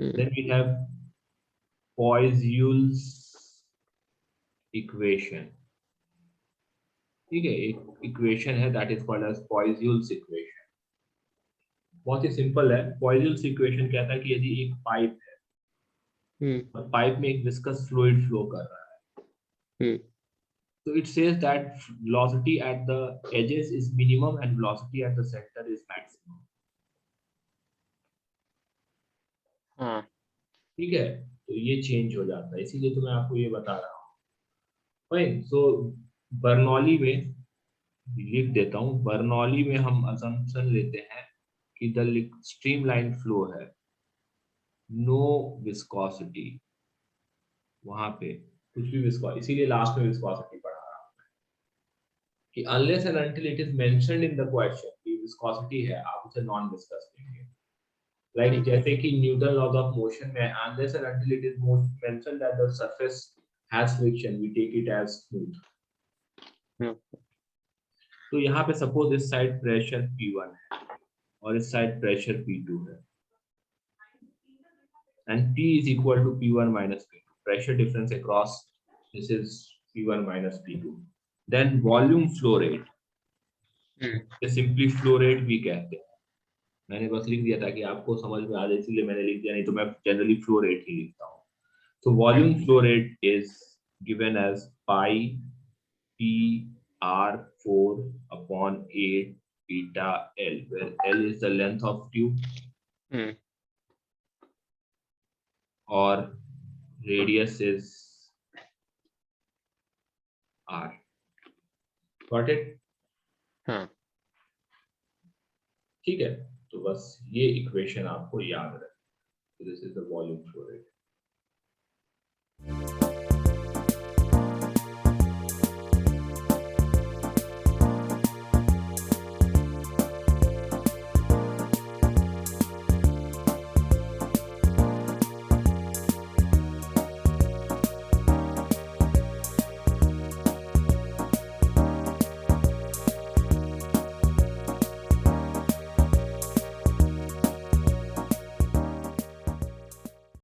Then we have Poiseuille's equation. ठीक है, एक इक्वेशन है that is called as Poiseuille's equation. बहुत ही सिंपल है. Poiseuille's equation कहता है कि यदि एक पाइप है और पाइप में एक विस्कस फ्लूइड फ्लो कर रहा है, so it says that velocity at the edges is minimum and velocity at the center is maximum. हाँ, ठीक है, तो ये चेंज हो जाता है, इसीलिए तो मैं आपको ये बता रहा हूँ. फाइन. सो बर्नौली में लिख देता हूँ. बर्नौली में हम असम्पशन लेते हैं कि द स्ट्रीमलाइन फ्लो है, नो विस्कोसिटी. वहां पे कुछ भी विस्कोसिटी, इसीलिए लास्ट में विस्कोसिटी पढ़ा रहा हूँ कि unless and until it is mentioned in the question कि विस्कोसिटी है, आप उसे नॉन विस्कस लेंगे. लाइक जैसे कि न्यूटन लॉज ऑफ मोशन में unless and until it is mentioned that the surface has friction, we take it as smooth. तो यहाँ पे सपोज इस साइड प्रेशर P1 है और इस साइड प्रेशर P2 है, and P is equal to P1 minus P2. Pressure difference across this is P1 minus P2. Then volume flow rate. Simply flow rate भी कहते हैं. मैंने बस लिख दिया था कि आपको समझ में आ जाए, इसलिए मैंने लिख दिया, नहीं तो मैं जनरली फ्लो रेट ही लिखता हूँ. So volume flow rate is given as pi PR4 upon 8 beta L, where L is the length of tube or radius is R. Got it? हाँ, ठीक है. तो बस ये इक्वेशन आपको याद रहे. This is the volume flow rate.